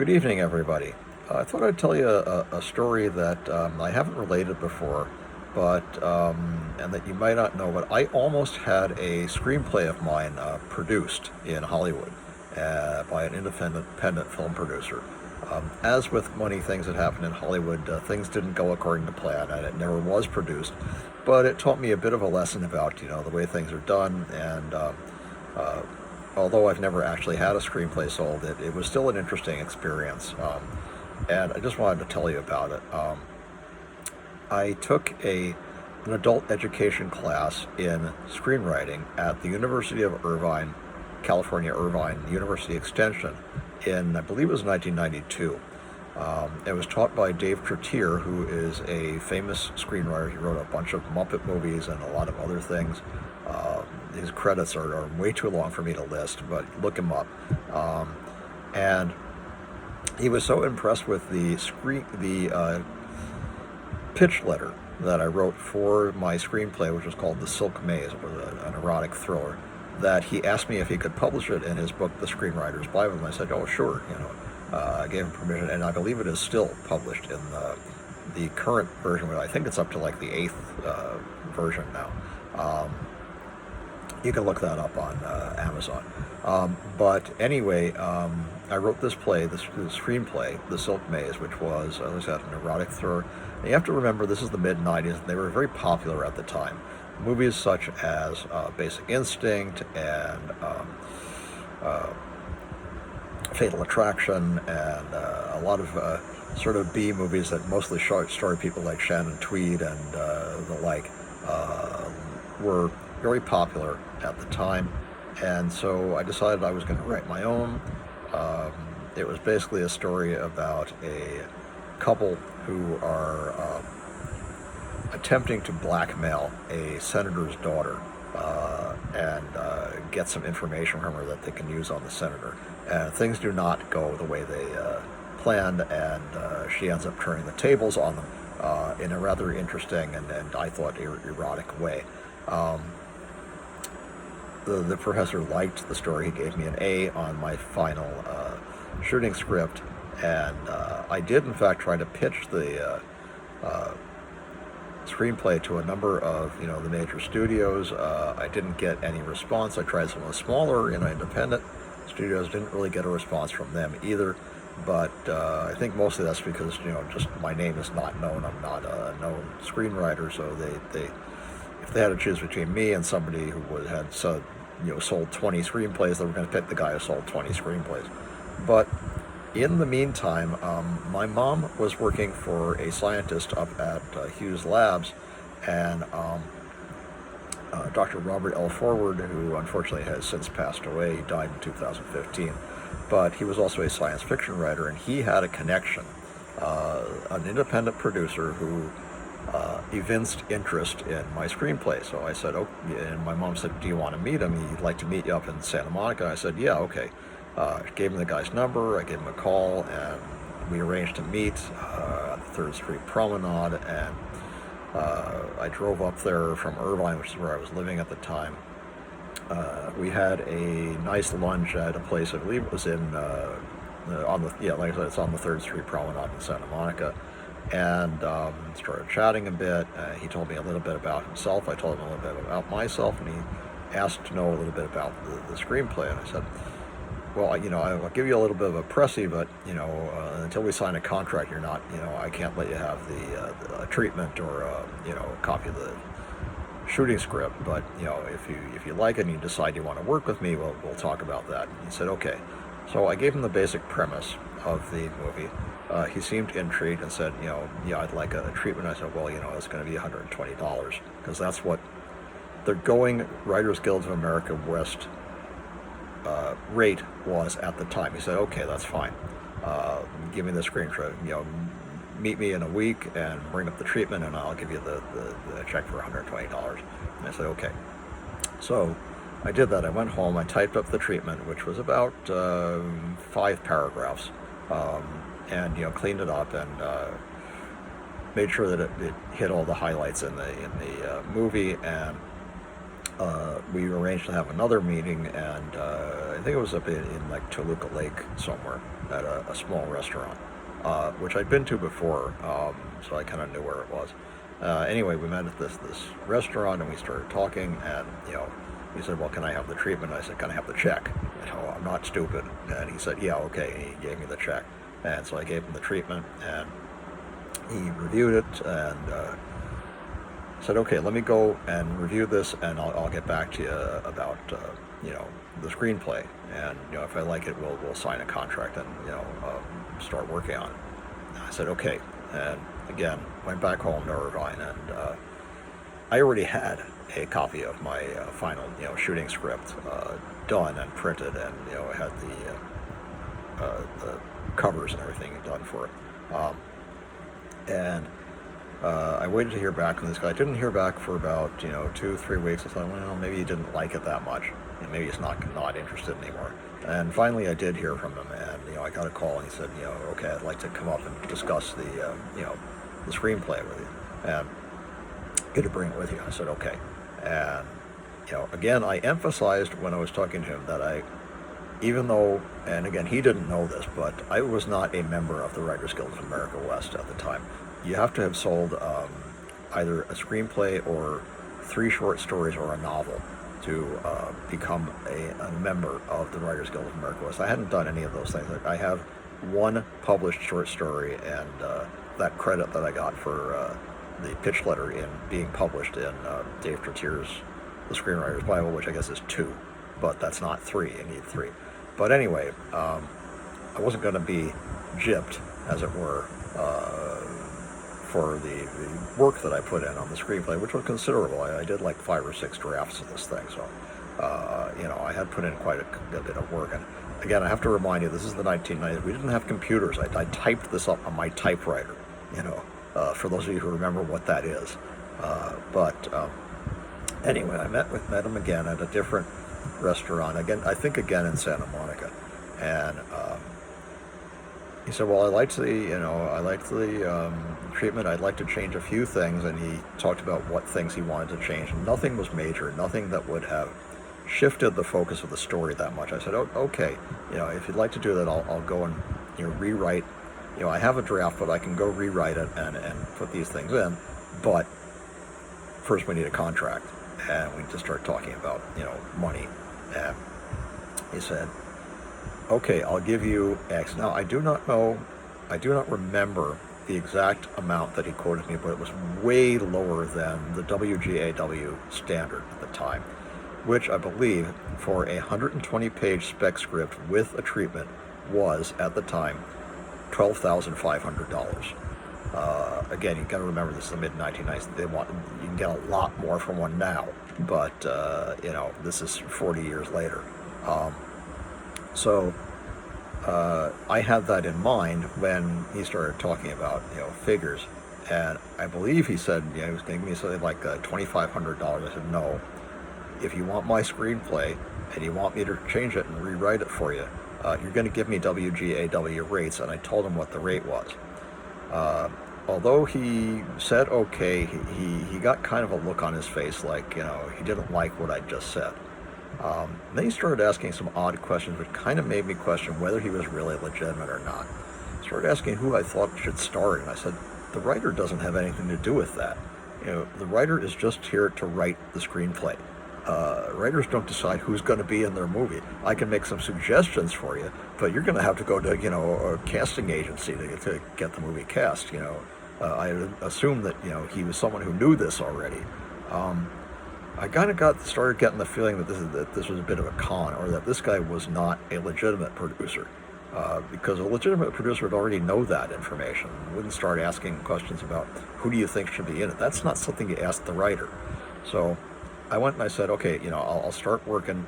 Good evening, everybody. I thought I'd tell you a story that I haven't related before, but and that you might not know. But I almost had a screenplay of mine produced in Hollywood by an independent film producer. As with many things that happen in Hollywood, things didn't go according to plan, and it never was produced. But it taught me a bit of a lesson about the way things are done, and uh, although I've never actually had a screenplay sold, it was still an interesting experience. And I just wanted to tell you about it. I took an adult education class in screenwriting at the University of Irvine, California, Irvine University Extension in, I believe it was 1992. It was taught by Dave Tretier, who is a famous screenwriter. He wrote a bunch of Muppet movies and a lot of other things. His credits are way too long for me to list, but look him up. And he was so impressed with the pitch letter that I wrote for my screenplay, which was called The Silk Maze. It was an erotic thriller, that he asked me if he could publish it in his book, The Screenwriter's Bible. And I said, oh, sure. I gave him permission, and I believe it is still published in the current version. I think it's up to like the eighth version now. You can look that up on Amazon. But anyway, I wrote this play, this screenplay, The Silk Maze, which was, as I said, an erotic thriller. And you have to remember, this is the mid-'90s, and they were very popular at the time. Movies such as Basic Instinct and Fatal Attraction and a lot of sort of B movies that mostly starred people like Shannon Tweed and the like were very popular at the time, and so I decided I was going to write my own. It was basically a story about a couple who are attempting to blackmail a senator's daughter and get some information from her that they can use on the senator. And things do not go the way they planned, and she ends up turning the tables on them in a rather interesting and I thought erotic way. The professor liked the story. He gave me an A on my final shooting script, and I did in fact try to pitch the screenplay to a number of the major studios. I didn't get any response. I tried some of the smaller independent studios, didn't really get a response from them either. But I think mostly that's because just my name is not known. I'm not a known screenwriter, so they if they had to choose between me and somebody who had sold 20 screenplays, they were going to pick the guy who sold 20 screenplays. But in the meantime, my mom was working for a scientist up at Hughes Labs, and Dr. Robert L. Forward, who unfortunately has since passed away. He died in 2015. But he was also a science fiction writer, and he had a connection, an independent producer who evinced interest in my screenplay. So I said, oh, and my mom said, do you want to meet him? He'd like to meet you up in Santa Monica. I said, yeah, okay. I gave him the guy's number, I gave him a call, and we arranged to meet at the 3rd Street Promenade, and I drove up there from Irvine, which is where I was living at the time. We had a nice lunch at a place, I believe it was in, like I said, it's on the 3rd Street Promenade in Santa Monica, and started chatting a bit. He told me a little bit about himself, I told him a little bit about myself, and he asked to know a little bit about the screenplay, and I said, well, I'll give you a little bit of a pressy, but, until we sign a contract, you're not, I can't let you have the treatment or, a copy of the shooting script, but, if you like it and you decide you want to work with me, we'll talk about that. And he said, okay. So I gave him the basic premise of the movie. He seemed intrigued and said, yeah, I'd like a treatment. I said, well, it's going to be $120, because that's what the going Writers Guild of America West rate was at the time. He said, okay, that's fine. Give me the screenshot. Meet me in a week and bring up the treatment, and I'll give you the check for $120. And I said, okay. So I did that. I went home. I typed up the treatment, which was about 5 paragraphs, and cleaned it up and made sure that it hit all the highlights in the movie, and we arranged to have another meeting, and I think it was up in like Toluca Lake somewhere at a small restaurant, which I'd been to before, so I kind of knew where it was. Anyway, we met at this restaurant, and we started talking, and he said, "Well, can I have the treatment?" I said, "Can I have the check? I'm not stupid." And he said, "Yeah, okay." And he gave me the check, and so I gave him the treatment, and he reviewed it, and said, "Okay, let me go and review this, and I'll get back to you about the screenplay, and if I like it, we'll sign a contract and start working on it." I said, "Okay," and again went back home to Irvine, and I already had a copy of my final shooting script done and printed, and had the covers and everything done for it, and I waited to hear back from this guy. I didn't hear back for about 2-3 weeks. I thought, well, maybe he didn't like it that much, and maybe he's not interested anymore. And finally, I did hear from him, and I got a call, and he said, "Okay, I'd like to come up and discuss the screenplay with you, and get to bring it with you." I said, "Okay," and again, I emphasized when I was talking to him that even though, and again, he didn't know this, but I was not a member of the Writers Guild of America West at the time. You have to have sold either a screenplay or 3 short stories or a novel to become a member of the Writers Guild of America West. I hadn't done any of those things. I have 1 published short story, and that credit that I got for the pitch letter in being published in Dave Trottier's The Screenwriter's Bible, which I guess is 2, but that's not 3. You need 3. But anyway, I wasn't going to be gypped, as it were, for the work that I put in on the screenplay, which was considerable. I did like 5 or 6 drafts of this thing, so I had put in quite a bit of work. And again, I have to remind you, this is the 1990s. We didn't have computers. I typed this up on my typewriter. For those of you who remember what that is. But anyway, I met him again at a different restaurant. I think in Santa Monica, and he said, "Well, I liked the treatment. I'd like to change a few things," and he talked about what things he wanted to change. Nothing was major, nothing that would have shifted the focus of the story that much. I said, "Oh, okay, if you'd like to do that, I'll go and rewrite. I have a draft, but I can go rewrite it and put these things in. But first, we need a contract." And we just started talking about money. And he said, "Okay, I'll give you X." Now, I do not remember the exact amount that he quoted me, but it was way lower than the WGAW standard at the time, which I believe for a 120-page spec script with a treatment was, at the time, $12,500. Again, you got to remember this is the mid-1990s. You can get a lot more from one now, but this is 40 years later. So I had that in mind when he started talking about figures, and I believe he said he was going to give me something like $2,500. I said, "No, if you want my screenplay and you want me to change it and rewrite it for you, you're going to give me WGAW rates." And I told him what the rate was. Although he said okay, he got kind of a look on his face like he didn't like what I just said. Then he started asking some odd questions, which kind of made me question whether he was really legitimate or not. He started asking who I thought should star it, and I said, "The writer doesn't have anything to do with that. The writer is just here to write the screenplay. Writers don't decide who's going to be in their movie. I can make some suggestions for you, but you're going to have to go to a casting agency to get the movie cast." I assumed that he was someone who knew this already. I kind of started getting the feeling that this was a bit of a con, or that this guy was not a legitimate producer, because a legitimate producer would already know that information. Wouldn't start asking questions about who do you think should be in it. That's not something you ask the writer. So I went and I said, "Okay, I'll start working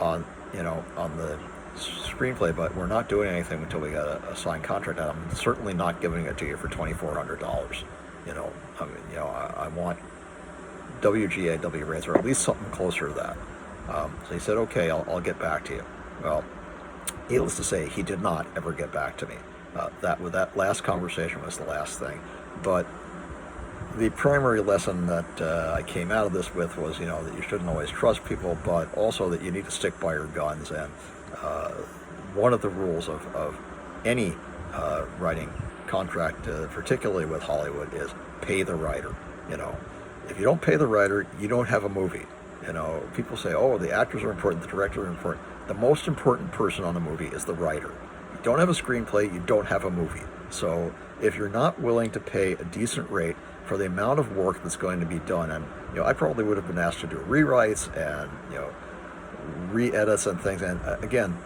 on the screenplay, but we're not doing anything until we get a signed contract. And I'm certainly not giving it to you for $2,400. I want WGAW rates, or at least something closer to that." So he said, "Okay, I'll get back to you." Well, needless to say, he did not ever get back to me. That last conversation was the last thing. But the primary lesson that I came out of this with was, that you shouldn't always trust people, but also that you need to stick by your guns. And uh, one of the rules of any writing contract, particularly with Hollywood, is pay the writer. You know, if you don't pay the writer, you don't have a movie. People say, oh, the actors are important, the directors are important. The most important person on the movie is the writer. You don't have a screenplay, you don't have a movie. So if you're not willing to pay a decent rate for the amount of work that's going to be done, and I probably would have been asked to do rewrites and re-edits and things. And again,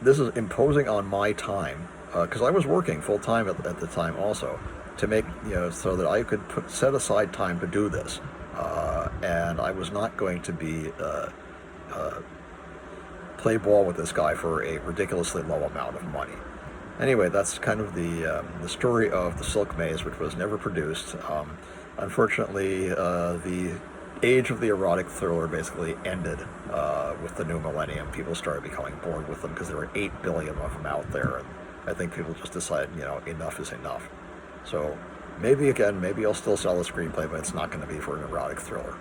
this is imposing on my time because I was working full time at the time also to make so that I could set aside time to do this, and I was not going to be play ball with this guy for a ridiculously low amount of money. Anyway, that's kind of the story of The Silk Maze, which was never produced. Unfortunately, the age of the erotic thriller basically ended with the new millennium. People started becoming bored with them because there were 8 billion of them out there, and I think people just decided, enough is enough. So maybe I'll still sell a screenplay, but it's not going to be for an erotic thriller.